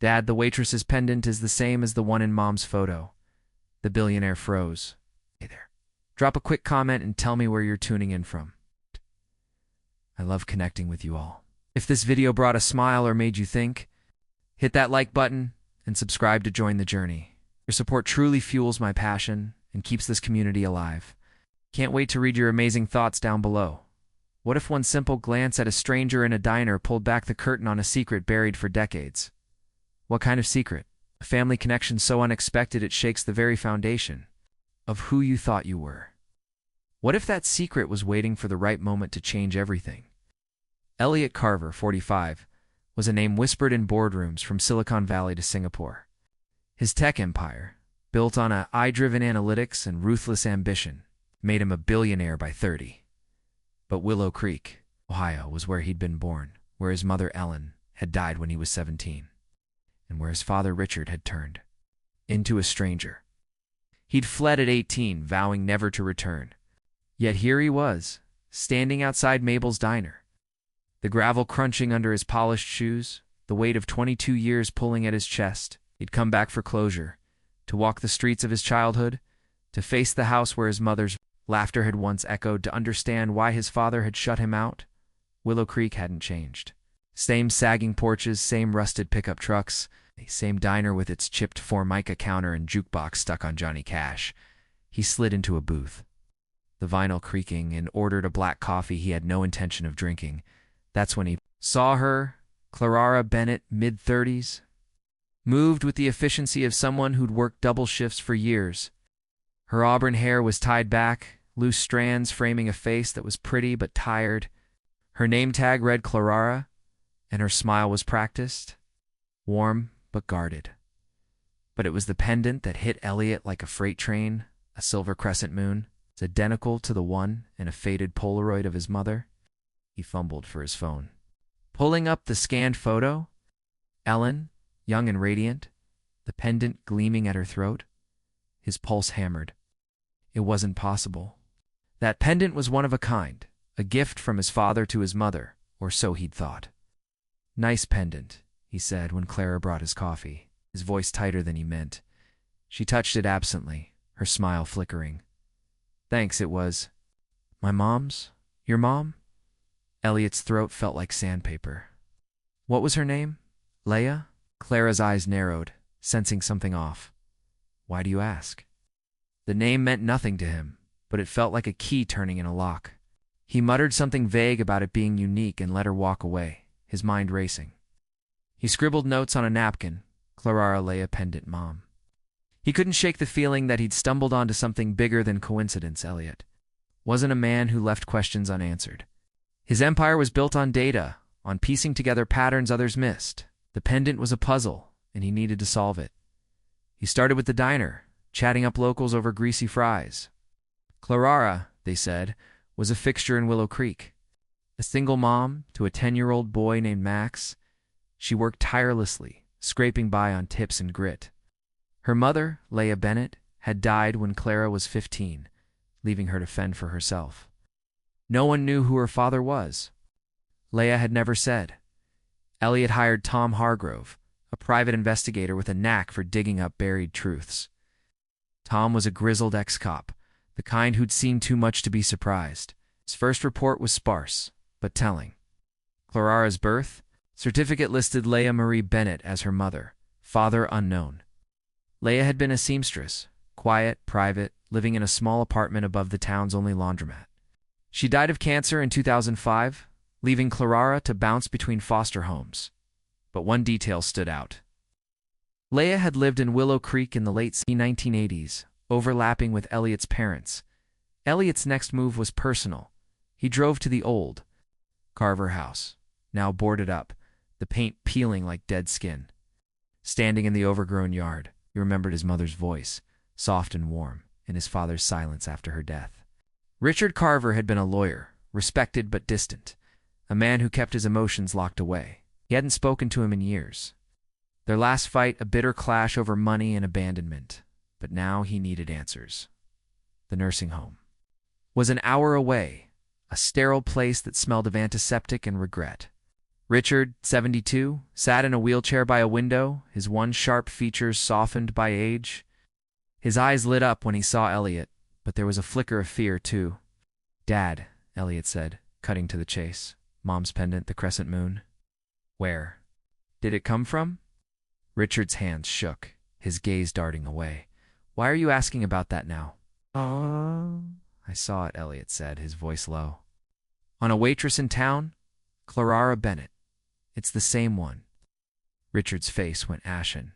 Dad, the waitress's pendant is the same as the one in Mom's photo. The billionaire froze. Hey there. Drop a quick comment and tell me where you're tuning in from. I love connecting with you all. If this video brought a smile or made you think, hit that like button and subscribe to join the journey. Your support truly fuels my passion and keeps this community alive. Can't wait to read your amazing thoughts down below. What if one simple glance at a stranger in a diner pulled back the curtain on a secret buried for decades? What kind of secret? A family connection so unexpected it shakes the very foundation of who you thought you were. What if that secret was waiting for the right moment to change everything? Elliot Carver, 45, was a name whispered in boardrooms from Silicon Valley to Singapore. His tech empire, built on AI-driven analytics and ruthless ambition, made him a billionaire by 30. But Willow Creek, Ohio, was where he'd been born, where his mother Ellen had died when he was 17, and where his father Richard had turned into a stranger. He'd fled at 18, vowing never to return. Yet here he was, standing outside Mabel's diner, the gravel crunching under his polished shoes, the weight of 22 years pulling at his chest. He'd come back for closure, to walk the streets of his childhood, to face the house where his mother's laughter had once echoed, to understand why his father had shut him out. Willow Creek hadn't changed. Same sagging porches, same rusted pickup trucks, same diner with its chipped Formica counter and jukebox stuck on Johnny Cash. He slid into a booth, the vinyl creaking, and ordered a black coffee he had no intention of drinking. That's when he saw her, Clara Bennett, mid-30s, moved with the efficiency of someone who'd worked double shifts for years. Her auburn hair was tied back, loose strands framing a face that was pretty but tired. Her name tag read Clara, and her smile was practiced, warm but guarded. But it was the pendant that hit Elliot like a freight train, a silver crescent moon. It's identical to the one in a faded Polaroid of his mother. He fumbled for his phone. Pulling up the scanned photo, Ellen, young and radiant, the pendant gleaming at her throat. His pulse hammered. It wasn't possible. That pendant was one of a kind, a gift from his father to his mother, or so he'd thought. Nice pendant, he said when Clara brought his coffee, his voice tighter than he meant. She touched it absently, her smile flickering. Thanks, it was. My mom's? Your mom? Elliot's throat felt like sandpaper. What was her name? Leia? Clara's eyes narrowed, sensing something off. Why do you ask? The name meant nothing to him, but it felt like a key turning in a lock. He muttered something vague about it being unique and let her walk away, his mind racing. He scribbled notes on a napkin, Clara Leia pendant mom. He couldn't shake the feeling that he'd stumbled onto something bigger than coincidence. Elliot wasn't a man who left questions unanswered. His empire was built on data, on piecing together patterns others missed. The pendant was a puzzle, and he needed to solve it. He started with the diner, chatting up locals over greasy fries. Clara, they said, was a fixture in Willow Creek. A single mom to a 10-year-old boy named Max, she worked tirelessly, scraping by on tips and grit. Her mother, Leia Bennett, had died when Clara was 15, leaving her to fend for herself. No one knew who her father was. Leia had never said. Elliot hired Tom Hargrove, a private investigator with a knack for digging up buried truths. Tom was a grizzled ex-cop, the kind who'd seen too much to be surprised. His first report was sparse, but telling. Clara's birth certificate listed Leia Marie Bennett as her mother, father unknown. Leia had been a seamstress, quiet, private, living in a small apartment above the town's only laundromat. She died of cancer in 2005, leaving Clara to bounce between foster homes. But one detail stood out. Leia had lived in Willow Creek in the late 1980s, overlapping with Elliot's parents. Elliot's next move was personal. He drove to the old Carver house, now boarded up, the paint peeling like dead skin. Standing in the overgrown yard, he remembered his mother's voice, soft and warm, in his father's silence after her death. Richard Carver had been a lawyer, respected but distant, a man who kept his emotions locked away. He hadn't spoken to him in years. Their last fight, a bitter clash over money and abandonment. But now he needed answers. The nursing home was an hour away, a sterile place that smelled of antiseptic and regret. Richard, 72, sat in a wheelchair by a window, his one sharp features softened by age. His eyes lit up when he saw Elliot, but there was a flicker of fear, too. "Dad," Elliot said, cutting to the chase. "Mom's pendant, the crescent moon." "Where did it come from?" Richard's hands shook, his gaze darting away. "Why are you asking about that now?" "I saw it," Elliot said, his voice low. "On a waitress in town? Clara Bennett. It's the same one." Richard's face went ashen.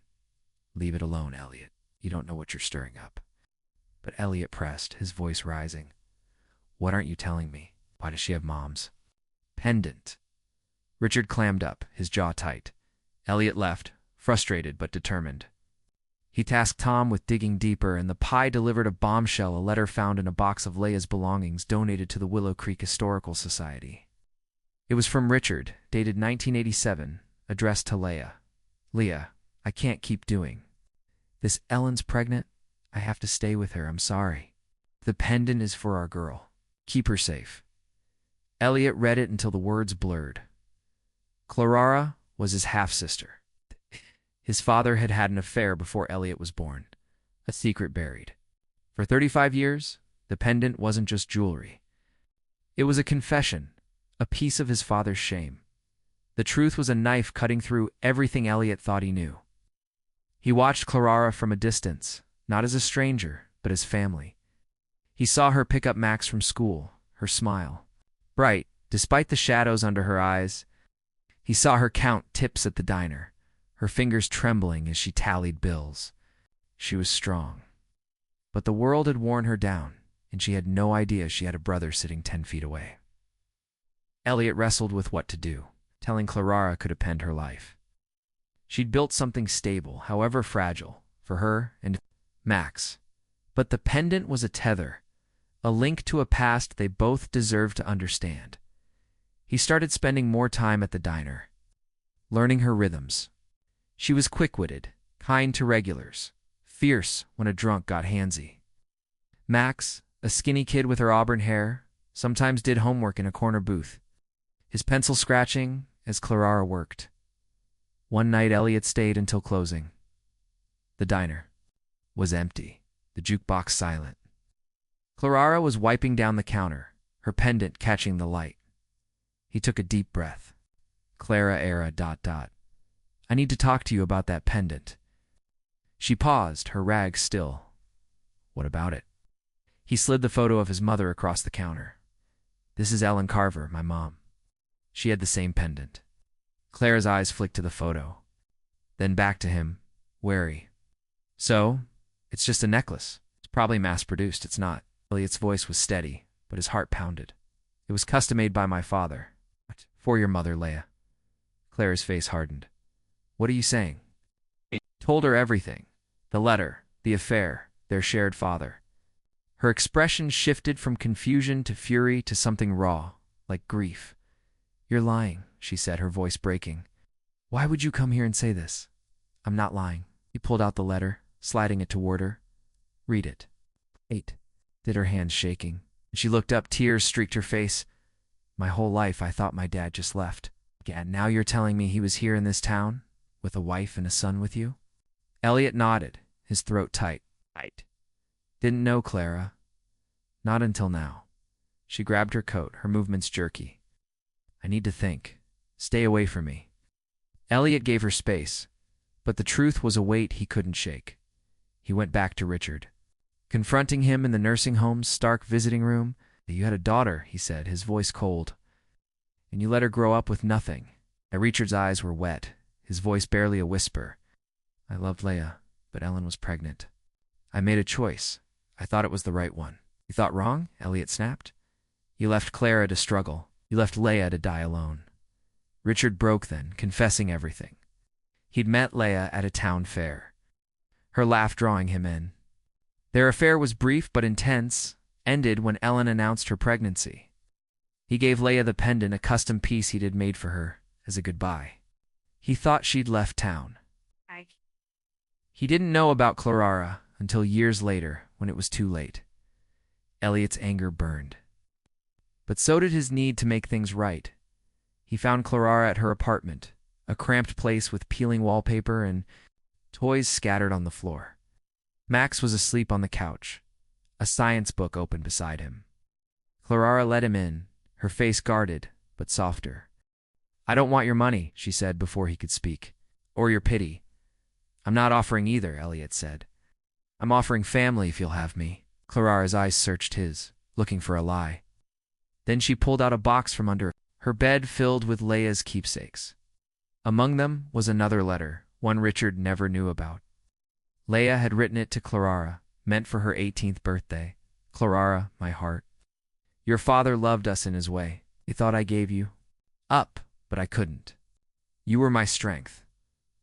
"Leave it alone, Elliot. You don't know what you're stirring up." But Elliot pressed, his voice rising. "What aren't you telling me? Why does she have Mom's pendant?" Richard clammed up, his jaw tight. Elliot left, frustrated but determined. He tasked Tom with digging deeper, and the Pie delivered a bombshell, a letter found in a box of Leia's belongings donated to the Willow Creek Historical Society. It was from Richard, dated 1987, addressed to Leia. "Leah, I can't keep doing this. Ellen's pregnant. I have to stay with her. I'm sorry. The pendant is for our girl. Keep her safe." Elliot read it until the words blurred. Clara was his half-sister. His father had had an affair before Elliot was born, a secret buried. For 35 years, the pendant wasn't just jewelry. It was a confession, a piece of his father's shame. The truth was a knife cutting through everything Elliot thought he knew. He watched Clara from a distance, not as a stranger, but as family. He saw her pick up Max from school, her smile bright, despite the shadows under her eyes. He saw her count tips at the diner, her fingers trembling as she tallied bills. She was strong. But the world had worn her down, and she had no idea she had a brother sitting 10 feet away. Elliot wrestled with what to do. Telling Clara could append her life. She'd built something stable, however fragile, for her and Max. But the pendant was a tether, a link to a past they both deserved to understand. He started spending more time at the diner, learning her rhythms. She was quick-witted, kind to regulars, fierce when a drunk got handsy. Max, a skinny kid with her auburn hair, sometimes did homework in a corner booth, his pencil scratching as Clara worked. One night Elliot stayed until closing. The diner was empty, the jukebox silent. Clara was wiping down the counter, her pendant catching the light. He took a deep breath. "Clara era ... I need to talk to you about that pendant." She paused, her rags still. "What about it?" He slid the photo of his mother across the counter. "This is Ellen Carver, my mom. She had the same pendant." Clara's eyes flicked to the photo, then back to him, wary. "So, it's just a necklace. It's probably mass-produced. It's not." Elliot's voice was steady, but his heart pounded. "It was custom-made by my father. What? For your mother, Leia." Clara's face hardened. "What are you saying?" He told her everything. The letter, the affair, their shared father. Her expression shifted from confusion to fury to something raw, like grief. "You're lying," she said, her voice breaking. "Why would you come here and say this?" "I'm not lying." He pulled out the letter, sliding it toward her. "Read it." "8." Did her hands shaking. She looked up, tears streaked her face. "My whole life I thought my dad just left. And now you're telling me he was here in this town, with a wife and a son with you?" Elliot nodded, his throat tight. "Didn't know, Clara. Not until now." She grabbed her coat, her movements jerky. "I need to think. Stay away from me." Elliot gave her space, but the truth was a weight he couldn't shake. He went back to Richard. Confronting him in the nursing home's stark visiting room, "You had a daughter," he said, his voice cold. "And you let her grow up with nothing." Richard's eyes were wet, his voice barely a whisper. "I loved Leia, but Ellen was pregnant. I made a choice. I thought it was the right one." "You thought wrong?" Elliot snapped. "You left Clara to struggle. You left Leia to die alone." Richard broke then, confessing everything. He'd met Leia at a town fair, her laugh drawing him in. Their affair was brief but intense, ended when Ellen announced her pregnancy. He gave Leia the pendant, a custom piece he'd had made for her, as a goodbye. He thought she'd left town. He didn't know about Clara until years later, when it was too late. Elliot's anger burned. But so did his need to make things right. He found Clara at her apartment, a cramped place with peeling wallpaper and toys scattered on the floor. Max was asleep on the couch, a science book open beside him. Clara let him in, her face guarded, but softer. "I don't want your money," she said before he could speak. "Or your pity." "I'm not offering either," Elliot said. "I'm offering family if you'll have me." Clara's eyes searched his, looking for a lie. Then she pulled out a box from under her bed filled with Leia's keepsakes. Among them was another letter, one Richard never knew about. Leia had written it to Clara, meant for her 18th birthday. "Clara, my heart. Your father loved us in his way. He thought I gave you up, but I couldn't. You were my strength.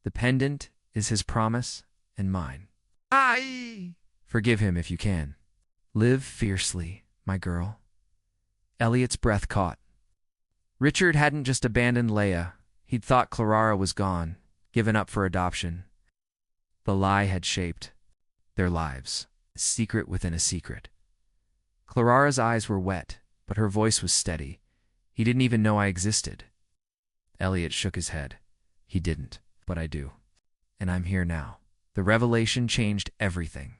The pendant is his promise and mine. Forgive him if you can. Live fiercely, my girl." Elliot's breath caught. Richard hadn't just abandoned Leia. He'd thought Clara was gone, given up for adoption. The lie had shaped their lives, a secret within a secret. Clara's eyes were wet, but her voice was steady. "He didn't even know I existed." Elliot shook his head. "He didn't, but I do. And I'm here now." The revelation changed everything.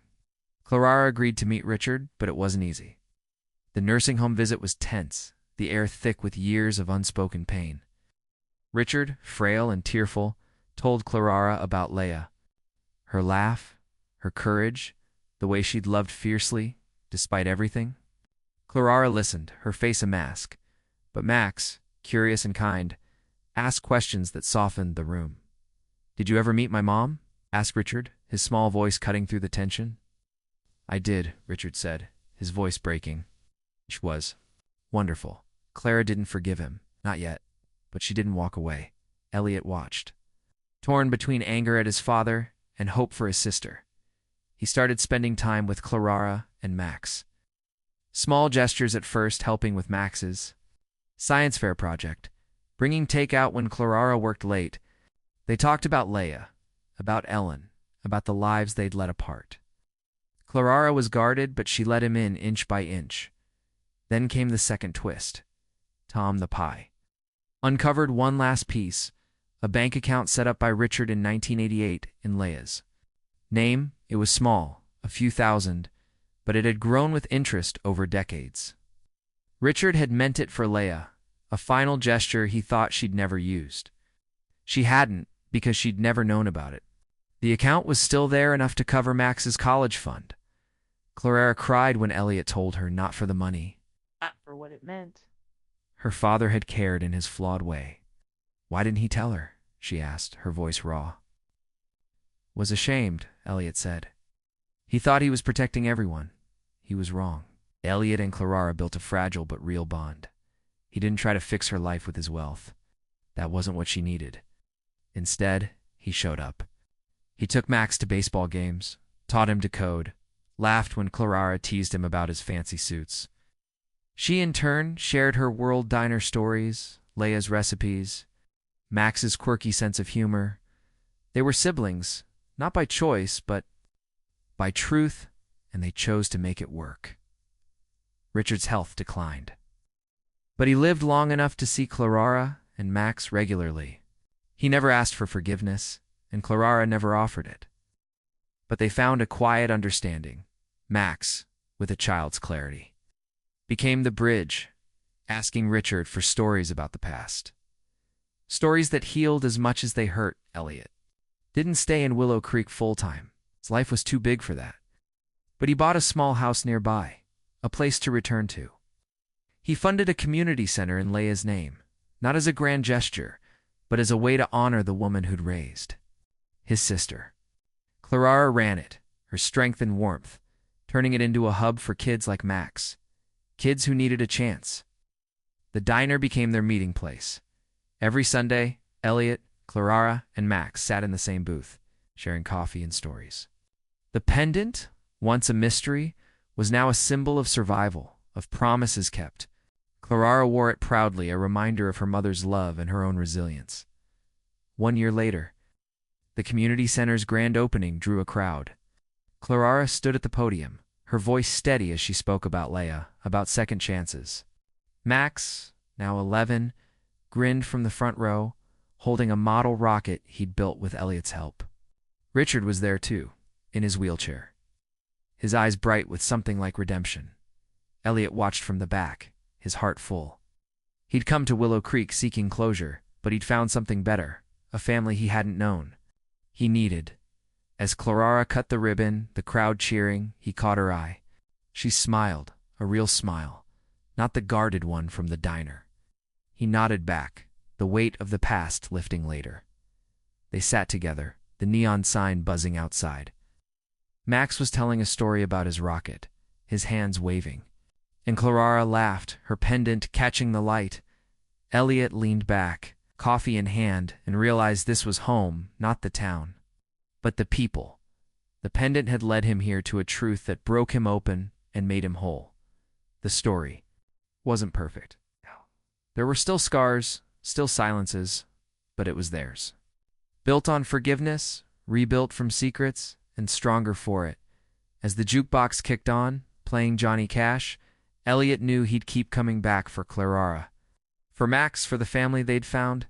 Clara agreed to meet Richard, but it wasn't easy. The nursing home visit was tense, the air thick with years of unspoken pain. Richard, frail and tearful, told Clara about Leia. Her laugh, her courage, the way she'd loved fiercely, despite everything. Clara listened, her face a mask. But Max, curious and kind, asked questions that softened the room. "Did you ever meet my mom?" asked Richard, his small voice cutting through the tension. "I did," Richard said, his voice breaking. She was wonderful. Clara didn't forgive him, not yet, but she didn't walk away. Elliot watched, torn between anger at his father and hope for his sister. He started spending time with Clara and Max. Small gestures at first, helping with Max's science fair project, bringing takeout when Clara worked late. They talked about Leia, about Ellen, about the lives they'd led apart. Clara was guarded, but she let him in inch by inch. Then came the second twist. Tom the Pie uncovered one last piece, a bank account set up by Richard in 1988 in Leia's name. It was small, a few thousand, but it had grown with interest over decades. Richard had meant it for Leia, a final gesture he thought she'd never used. She hadn't, because she'd never known about it. The account was still there, enough to cover Max's college fund. Clara cried when Elliot told her, not for the money, Not for what it meant. Her father had cared in his flawed way. "Why didn't he tell her?" she asked, her voice raw. "Was ashamed," Elliot said. "He thought he was protecting everyone. He was wrong." Elliot and Clara built a fragile but real bond. He didn't try to fix her life with his wealth. That wasn't what she needed. Instead, he showed up. He took Max to baseball games, taught him to code, laughed when Clara teased him about his fancy suits. She, in turn, shared her world diner stories, Leia's recipes, Max's quirky sense of humor. They were siblings, not by choice, but by truth, and they chose to make it work. Richard's health declined. But he lived long enough to see Clara and Max regularly. He never asked for forgiveness, and Clara never offered it. But they found a quiet understanding. Max, with a child's clarity, became the bridge, asking Richard for stories about the past. Stories that healed as much as they hurt. Elliot didn't stay in Willow Creek full-time. His life was too big for that. But he bought a small house nearby, a place to return to. He funded a community center in Leia's name, not as a grand gesture, but as a way to honor the woman who'd raised his sister. Clara ran it, her strength and warmth, turning it into a hub for kids like Max, kids who needed a chance. The diner became their meeting place. Every Sunday, Elliot, Clara, and Max sat in the same booth, sharing coffee and stories. The pendant, once a mystery, was now a symbol of survival, of promises kept. Clara wore it proudly, a reminder of her mother's love and her own resilience. 1 year later, the community center's grand opening drew a crowd. Clara stood at the podium, her voice steady as she spoke about Leia, about second chances. Max, now 11, grinned from the front row, holding a model rocket he'd built with Elliot's help. Richard was there too, in his wheelchair, his eyes bright with something like redemption. Elliot watched from the back, his heart full. He'd come to Willow Creek seeking closure, but he'd found something better, a family he hadn't known. He needed. As Clara cut the ribbon, the crowd cheering, he caught her eye. She smiled, a real smile, not the guarded one from the diner. He nodded back, the weight of the past lifting later. They sat together, the neon sign buzzing outside. Max was telling a story about his rocket, his hands waving. And Clara laughed, her pendant catching the light. Elliot leaned back, coffee in hand, and realized this was home, not the town, but the people. The pendant had led him here to a truth that broke him open and made him whole. The story wasn't perfect. There were still scars, still silences, but it was theirs. Built on forgiveness, rebuilt from secrets, and stronger for it. As the jukebox kicked on, playing Johnny Cash, Elliot knew he'd keep coming back for Clara. For Max, for the family they'd found,